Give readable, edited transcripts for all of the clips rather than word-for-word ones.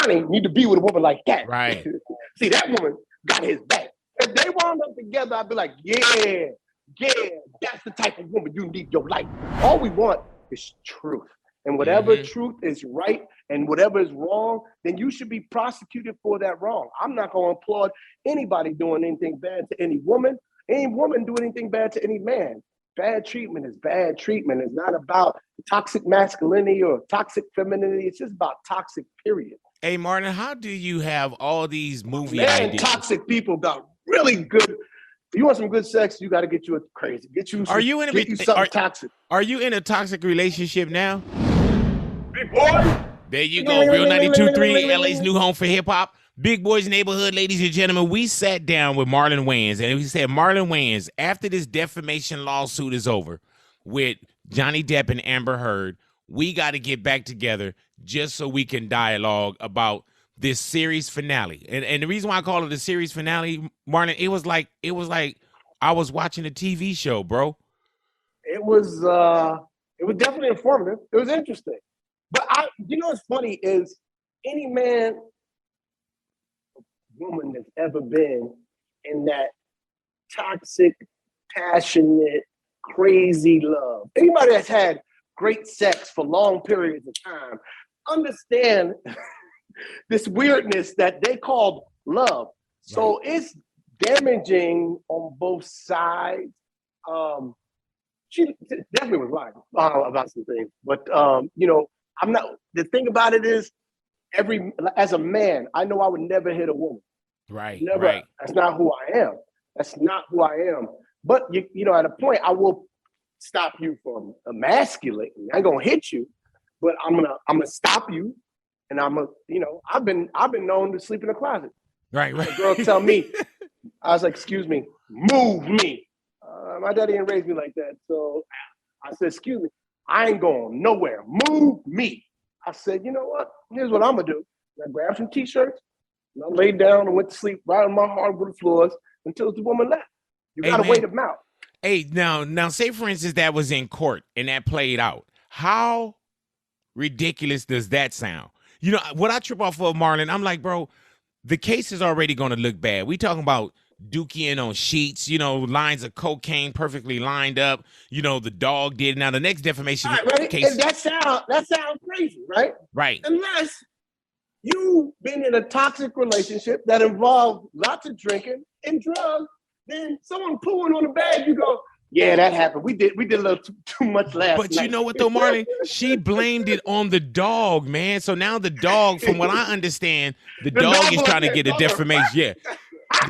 Johnny need to be with a woman like that. Right. See, that woman got his back. If they wound up together, I'd be like, yeah, that's the type of woman you need in your life. All we want is truth. And whatever truth is right and whatever is wrong, then you should be prosecuted for that wrong. I'm not going to applaud anybody doing anything bad to any woman do anything bad to any man. Bad treatment is bad treatment. It's not about toxic masculinity or toxic femininity. It's just about toxic, period. Hey, Marlon, how do you have all these movie ideas? Toxic people got really good. If you want some good sex, you got to get you a crazy. Something toxic. Are you in a toxic relationship now? Big boy. There you go. Real 92.3, LA's new home for hip hop. Big Boy's Neighborhood, ladies and gentlemen. We sat down with Marlon Wayans, and we said, Marlon Wayans, after this defamation lawsuit is over with Johnny Depp and Amber Heard, we got to get back together just so we can dialogue about this series finale. And the reason why I call it a series finale, Marlon, it was like I was watching a TV show, bro. It was definitely informative. It was interesting. But what's funny is any man, woman that's ever been in that toxic, passionate, crazy love, anybody that's had great sex for long periods of time, understand this weirdness that they call love. So it's damaging on both sides. She definitely was lying about some things, but I'm not. The thing about it is, as a man, I know I would never hit a woman. Right. Never. Right. That's not who I am. That's not who I am. But at a point, I will stop you from emasculating. I ain't gonna hit you, but I'm gonna stop you, and I've been known to sleep in the closet. Right. The girl tell me, I was like, excuse me, move me. My daddy didn't raise me like that, so I said, excuse me, I ain't going nowhere. Move me. I said, you know what? Here's what I'm gonna do. I grabbed some t-shirts, and I laid down and went to sleep right on my hardwood floors until the woman left. You gotta wait them out. Hey, now, say for instance that was in court and that played out. How ridiculous does that sound? You know what I trip off of, Marlon? I'm like, bro, the case is already gonna look bad. We talking about dookie on sheets, lines of cocaine perfectly lined up. The dog did. Now the next defamation case. And that sounds crazy, right? Right. Unless you've been in a toxic relationship that involved lots of drinking and drugs, then someone pulling on the bag, you go, yeah, that happened. We did a little too much last night. But you know what though, Marlon? She blamed it on the dog, man. So now the dog, from what I understand, the dog is trying to get a defamation.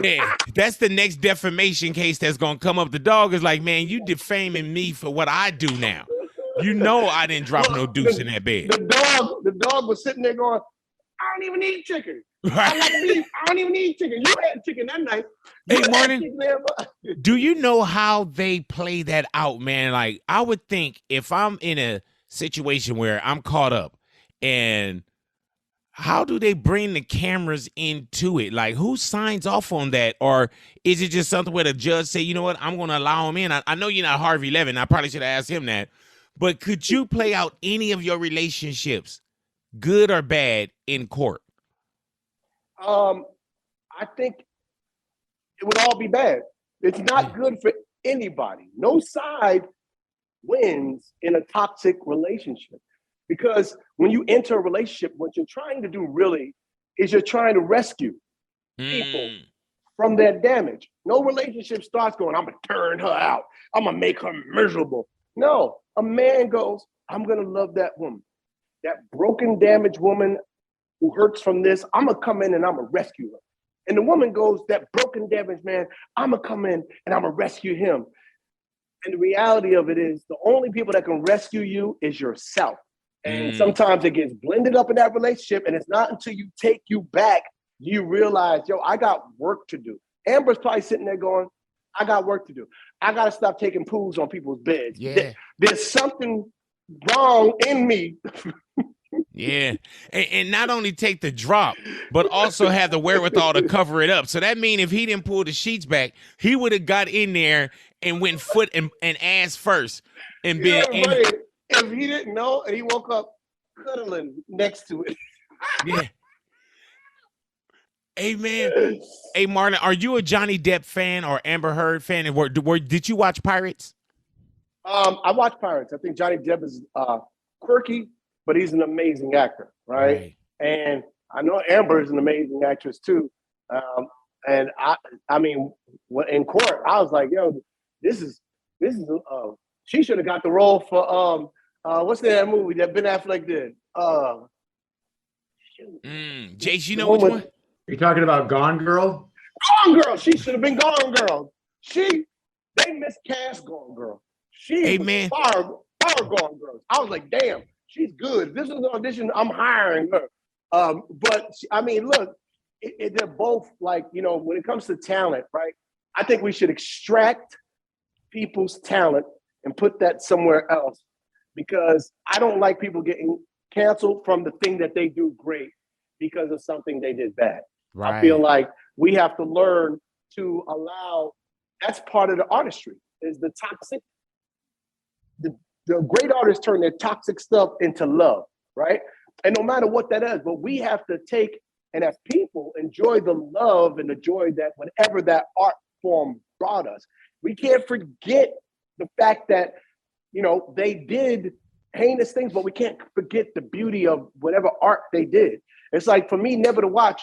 Yeah, that's the next defamation case that's gonna come up. The dog is like, man, you defaming me for what I do now. I didn't drop no deuce in that bed. The dog was sitting there going, I don't even need chicken. Right. I like beef. I don't even need chicken. You had chicken that night. Hey, Martin, do you know how they play that out, man? Like, I would think if I'm in a situation where I'm caught up, and how do they bring the cameras into it? Like, who signs off on that? Or is it just something where the judge say, you know what, I'm going to allow him in? I know you're not Harvey Levin. I probably should have asked him that. But could you play out any of your relationships, good or bad, in court? I think it would all be bad. It's not good for anybody. No side wins in a toxic relationship. Because when you enter a relationship, what you're trying to do really is you're trying to rescue people from their damage. No relationship starts going, I'm going to turn her out. I'm going to make her miserable. No, a man goes, I'm going to love that woman. That broken, damaged woman who hurts from this, I'm going to come in and I'm going to rescue her. And the woman goes, that broken, damaged man, I'm going to come in and I'm going to rescue him. And the reality of it is the only people that can rescue you is yourself. And sometimes it gets blended up in that relationship, and it's not until you take you back, you realize, yo, I got work to do. Amber's probably sitting there going, I got work to do. I got to stop taking poos on people's beds. Yeah. There's something wrong in me. Yeah. And not only take the drop, but also have the wherewithal to cover it up. So that means if he didn't pull the sheets back, he would have got in there and went foot and ass first. And been if he didn't know and he woke up cuddling next to it. Yeah. Hey, man. Hey, Marlon, are you a Johnny Depp fan or Amber Heard fan? And did you watch Pirates? I watch Pirates. I think Johnny Depp is quirky, but he's an amazing actor, right? And I know Amber is an amazing actress too. And I mean, in court, I was like, yo, this is she should have got the role for what's that movie that Ben Affleck did? Jace, you know which one? You're talking about Gone Girl? Gone Girl. She should have been Gone Girl. They miscast Gone Girl. She was far Gone Girl. I was like, damn, she's good. This is an audition. I'm hiring her. But I mean, look, they're both like, you know, when it comes to talent, right? I think we should extract people's talent and put that somewhere else, because I don't like people getting canceled from the thing that they do great because of something they did bad. Right. I feel like we have to learn to allow, that's part of the artistry, is the toxic. The great artists turn their toxic stuff into love, right? And no matter what that is, but we have to take, and as people, enjoy the love and the joy that whatever that art form brought us. We can't forget the fact that, you know, they did heinous things, but we can't forget the beauty of whatever art they did. It's like, for me, never to watch,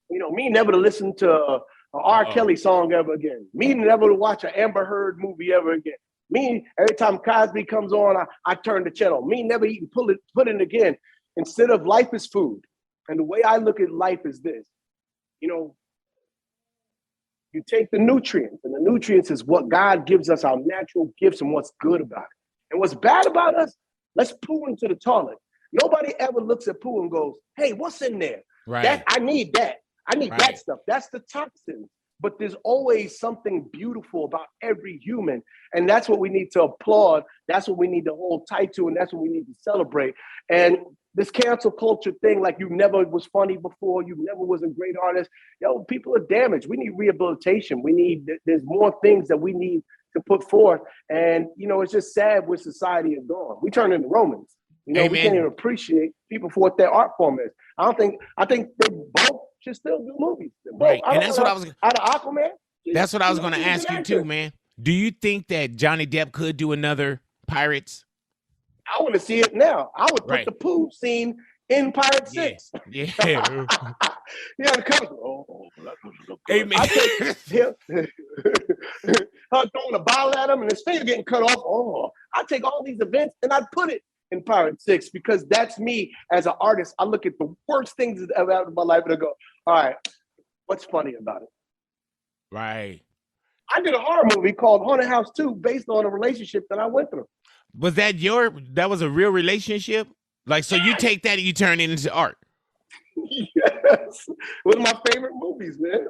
you know, me never to listen to a R. Kelly song ever again. Me never to watch an Amber Heard movie ever again. Me, every time Cosby comes on, I turn the channel. Me never even put it again. Instead of life is food. And the way I look at life is this, you know, you take the nutrients, and the nutrients is what God gives us, our natural gifts, and what's good about it. And what's bad about us, let's poo into the toilet. Nobody ever looks at poo and goes, hey, what's in there? Right. I need that. I need that stuff. That's the toxin. But there's always something beautiful about every human. And that's what we need to applaud. That's what we need to hold tight to. And that's what we need to celebrate. And this cancel culture thing, like you never was funny before, you never was a great artist. Yo, people are damaged. We need rehabilitation. There's more things that we need to put forth. And, you know, it's just sad where society is going. We turn into Romans. You know, we can't even appreciate people for what their art form is. I think they both should still do movies. Right. And that's what I was out of Aquaman. That's what I was going to ask you too, man. Do you think that Johnny Depp could do another Pirates? I want to see it now. I would put the poo scene in Pirate 6. Yeah. Yeah, the cover. Hey, man. I take him, her throwing a bottle at him and his finger getting cut off. I take all these events and I put it in Pirate 6, because that's me as an artist. I look at the worst things that ever happened in my life and I go, all right, what's funny about it? Right. I did a horror movie called Haunted House 2 based on a relationship that I went through. Was that was a real relationship? Like, so you take that and you turn it into art? Yes. One of my favorite movies, man.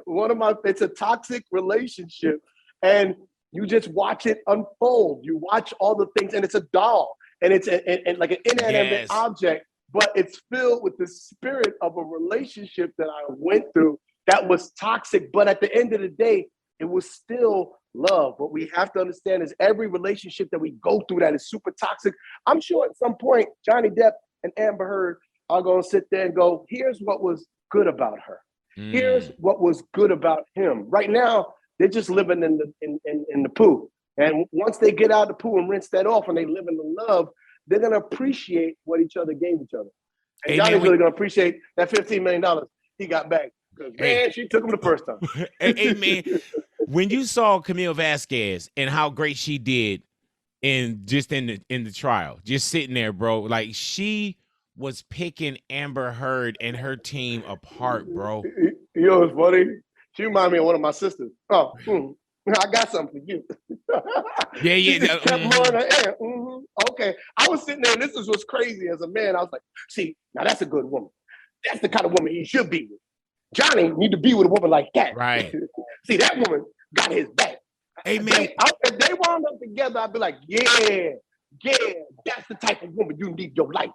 It's a toxic relationship. And you just watch it unfold. You watch all the things, and it's a doll. And it's and like an inanimate object, but it's filled with the spirit of a relationship that I went through that was toxic. But at the end of the day, it was still love. What we have to understand is every relationship that we go through that is super toxic, I'm sure at some point, Johnny Depp and Amber Heard are going to sit there and go, here's what was good about her. Here's what was good about him. Right now, they're just living in the poo. And once they get out of the pool and rinse that off and they live in the love, they're going to appreciate what each other gave each other. And Johnny's really going to appreciate that $15 million he got back. Because, man, she took him the first time. Hey, man, when you saw Camille Vasquez and how great she did in the trial, just sitting there, bro, like she was picking Amber Heard and her team apart, bro. You know what's funny? She reminded me of one of my sisters. I got something for you. Yeah. Okay. I was sitting there, and this is what's crazy as a man. I was like, see, now that's a good woman. That's the kind of woman he should be with. Johnny need to be with a woman like that. Right. See, that woman got his back. Hey, man. If they wound up together, I'd be like, yeah, that's the type of woman you need in your life.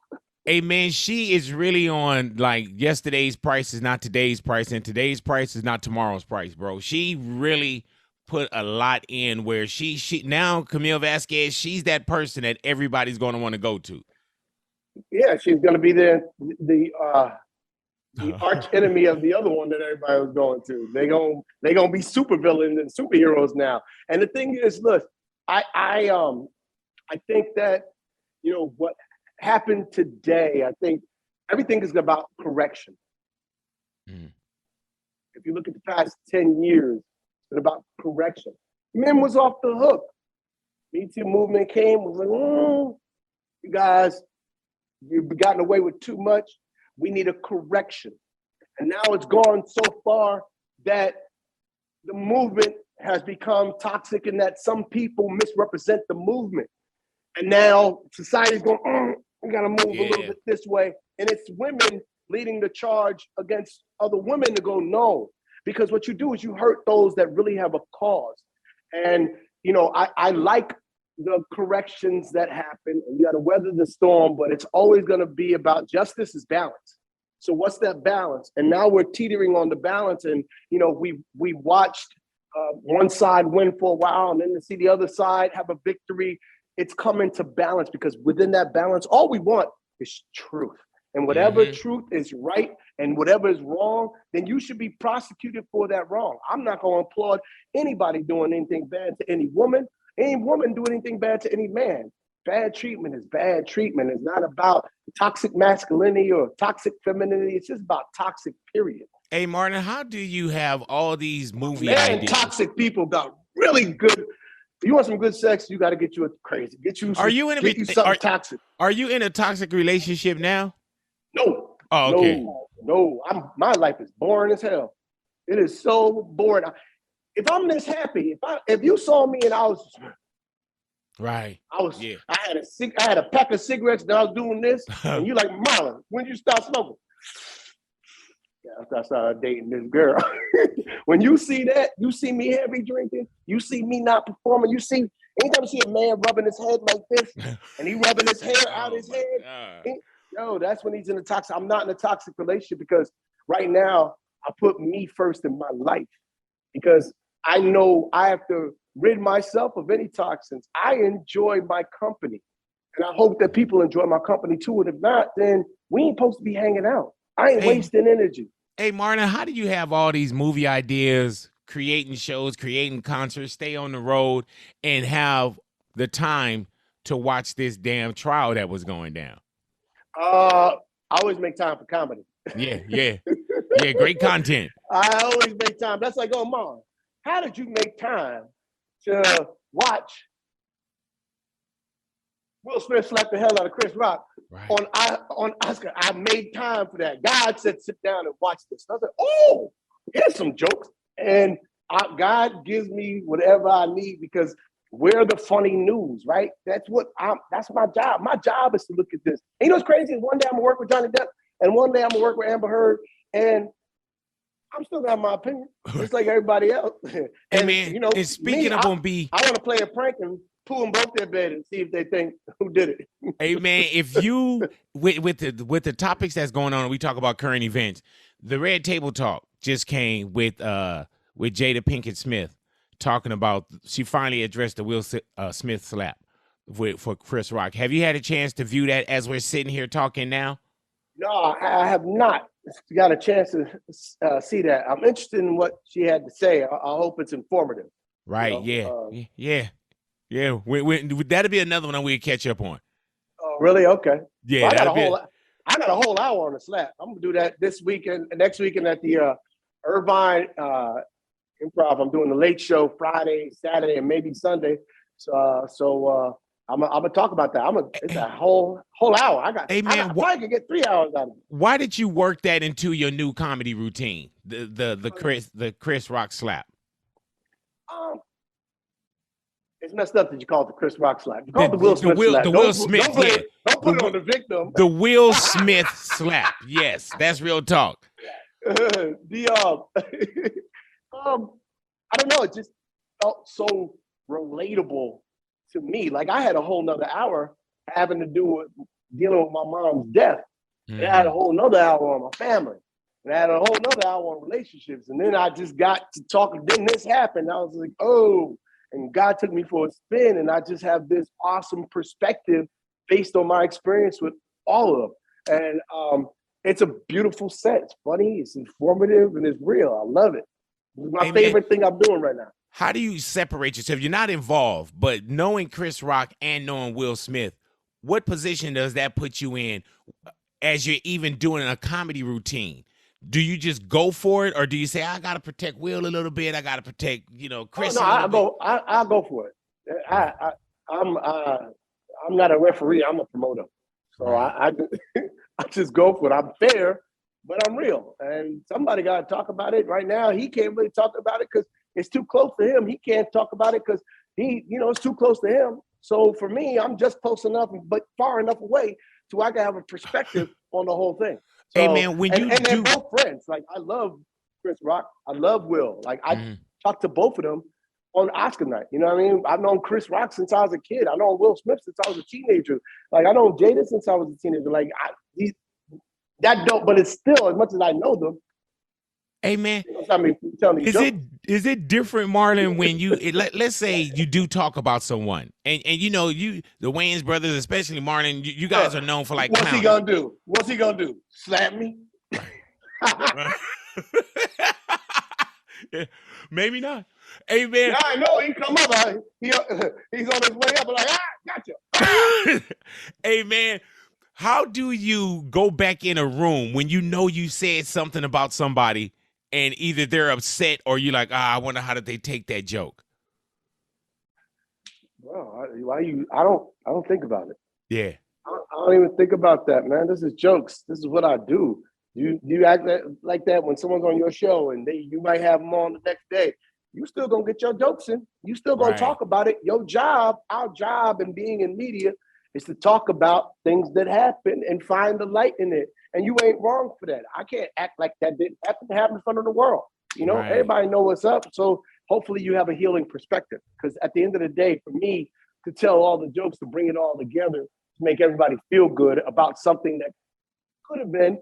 Hey, man, she is really on, like, yesterday's price is not today's price, and today's price is not tomorrow's price, bro. She really put a lot in where she now Camille Vasquez, she's that person that everybody's going to want to go to. Yeah, she's going to be the the arch enemy of the other one that everybody was going to. They gonna be supervillains and superheroes now. And the thing is, look, I think that, you know, what happened today, I think everything is about correction. Mm. If you look at the past 10 years, it's been about correction. Men was off the hook. Me Too movement came, was like, you guys, you've gotten away with too much. We need a correction. And now it's gone so far that the movement has become toxic and that some people misrepresent the movement. And now society's going, we gotta move a little bit this way. And it's women leading the charge against other women to go, no. Because what you do is you hurt those that really have a cause. And, you know, I like the corrections that happen. And you got to weather the storm, but it's always going to be about justice is balance. So what's that balance? And now we're teetering on the balance. And, you know, we watched one side win for a while and then to see the other side have a victory. It's coming to balance because within that balance, all we want is truth. And whatever truth is right and whatever is wrong, then you should be prosecuted for that wrong. I'm not going to applaud anybody doing anything bad to any woman do anything bad to any man. Bad treatment is bad treatment. It's not about toxic masculinity or toxic femininity. It's just about toxic, period. Hey, Marlon, how do you have all these movie ideas? Toxic people got really good. If you want some good sex, you got to get you a crazy. Something toxic. Are you in a toxic relationship now? No. Oh, okay. No. My life is boring as hell. It is so boring. If I'm this happy, if you saw me and I was right, I had a pack of cigarettes and I was doing this, and you like, Marlon, when did you start smoking? Yeah, after I started dating this girl. When you see that, you see me heavy drinking, you see me not performing, anytime you see a man rubbing his head like this, and he rubbing his hair out his head, that's when he's in a toxic. I'm not in a toxic relationship because right now I put me first in my life because I know I have to rid myself of any toxins. I enjoy my company. And I hope that people enjoy my company too. And if not, then we ain't supposed to be hanging out. I ain't wasting energy. Hey, Marlon, how do you have all these movie ideas, creating shows, creating concerts, stay on the road, and have the time to watch this damn trial that was going down? I always make time for comedy. Yeah, great content. I always make time. That's like, Mom, how did you make time to watch Will Smith slap the hell out of Chris Rock on Oscar? I made time for that. God said, sit down and watch this. And I was like, here's some jokes. And God gives me whatever I need because we're the funny news, right? That's my job. My job is to look at this. And you know what's crazy? One day I'm gonna work with Johnny Depp and one day I'm gonna work with Amber Heard and I'm still got my opinion, just like everybody else. Hey man, you know, and speaking I want to play a prank and pull them both their bed and see if they think who did it. Hey man, if you with the topics that's going on, we talk about current events. The Red Table Talk just came with Jada Pinkett Smith talking about she finally addressed the Will Smith slap for Chris Rock. Have you had a chance to view that as we're sitting here talking now? No, I have not got a chance to see that. I'm interested in what she had to say. I hope it's informative. Right? You know? Yeah. That'll be another one that we'll catch up on. Oh, really? Okay. Yeah, well, I got a whole hour on the slap. I'm gonna do that this weekend, next weekend at the Irvine Improv. I'm doing the late show Friday, Saturday, and maybe Sunday. So I'm gonna talk about that. It's a whole hour. I probably could get 3 hours out of it. Why did you work that into your new comedy routine? The Chris Rock slap. It's messed up that you call it the Chris Rock slap. You call it the Will Smith slap. The Will Smith. Don't put it on the victim. The Will Smith slap. Yes, that's real talk. I don't know. It just felt so relatable to me. Like I had a whole nother hour having to do with dealing with my mom's death. And I had a whole nother hour on my family. And I had a whole nother hour on relationships. And then I just got to talking. Then this happened. I was like, and God took me for a spin. And I just have this awesome perspective based on my experience with all of them. And It's a beautiful set. It's funny, it's informative, and it's real. I love it. It's my favorite thing I'm doing right now. How do you separate yourself? You're not involved, but knowing Chris Rock and knowing Will Smith, what position does that put you in as you're even doing a comedy routine? Do you just go for it, or do you say, I got to protect Will a little bit, I got to protect, Chris a little bit? I'll go for it. I'm not a referee, I'm a promoter. So I just go for it. I'm fair, but I'm real. And somebody got to talk about it. Right now, he can't really talk about it because it's too close to him. He can't talk about it because it's too close to him. So for me, I'm just close enough, but far enough away so I can have a perspective on the whole thing. So, hey man, and they're both friends. Like, I love Chris Rock. I love Will. Like, I talked to both of them on Oscar night. You know what I mean? I've known Chris Rock since I was a kid. I know Will Smith since I was a teenager. Like, I know Jada since I was a teenager. Like, that dope, but it's still, as much as I know them. Hey man, is it different, Marlon, when you let's say you do talk about someone and the Wayans brothers, especially Marlon, you guys are known for like what's he gonna do? What's he gonna do? Slap me? Maybe not. Hey man, yeah, I know he come up. He's on his way up. Like, gotcha. Hey man, how do you go back in a room when you know you said something about somebody and either they're upset or you're like, I wonder how did they take that joke? Well, I don't think about it. Yeah. I don't even think about that, man. This is jokes. This is what I do. You act like that when someone's on your show and you might have them on the next day. You still gonna get your jokes in. You still gonna talk about it. Your job, our job in being in media is to talk about things that happen and find the light in it. And you ain't wrong for that. I can't act like that didn't happen in front of the world. Everybody know what's up. So hopefully you have a healing perspective. Because at the end of the day, for me to tell all the jokes, to bring it all together, to make everybody feel good about something that could have been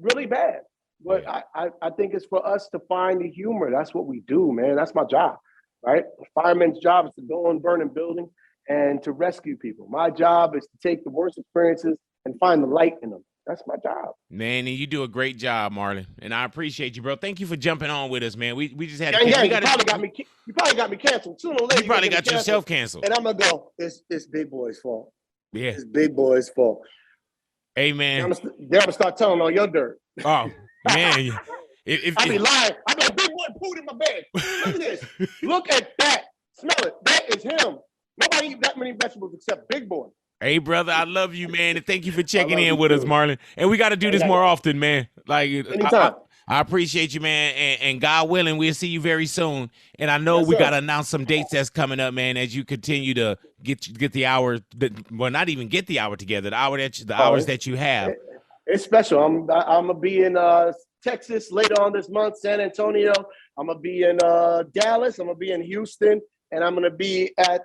really bad. But I think it's for us to find the humor. That's what we do, man. That's my job, right? A fireman's job is to go and burn a building and to rescue people. My job is to take the worst experiences and find the light in them. That's my job. Man, and you do a great job, Marlon. And I appreciate you, bro. Thank you for jumping on with us, man. We just had you probably got me canceled. Sooner or later, you probably got yourself canceled. And I'm gonna go, it's Big Boy's fault. Yeah. It's Big Boy's fault. Hey man. They're gonna start telling all your dirt. Oh man. I be lying. I be like, Big Boy pooed in my bed. Look at this. Look at that. Smell it. That is him. Nobody eat that many vegetables except Big Boy. Hey, brother, I love you, man, and thank you for checking in with us, Marlon. And we got to do this more often, man. Like, anytime. I appreciate you, man, and God willing, we'll see you very soon. And I know we got to announce some dates that's coming up, man, as you continue to get the hour, not even get the hour together, the hours that you have. It's special. I'm gonna be in Texas later on this month, San Antonio. I'm gonna be in Dallas. I'm gonna be in Houston, and I'm gonna be at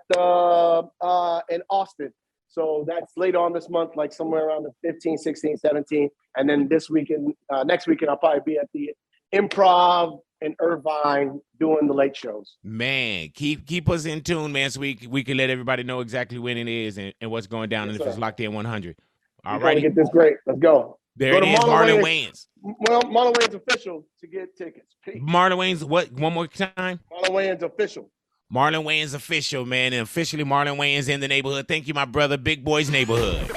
in Austin. So that's later on this month, like somewhere around the 15, 16, 17. And then next weekend, I'll probably be at the Improv in Irvine doing the late shows. Man, keep us in tune, man, so we can let everybody know exactly when it is and what's going down and if it's locked in 100. All right. Get this great. Let's go. There it is, Marlon Wayans. Well, Marlon Wayans official to get tickets. Peace. Marlon Wayans, what? One more time? Marlon Wayans official. Marlon Wayans official, man, and officially Marlon Wayans in the neighborhood. Thank you, my brother, Big Boy's Neighborhood.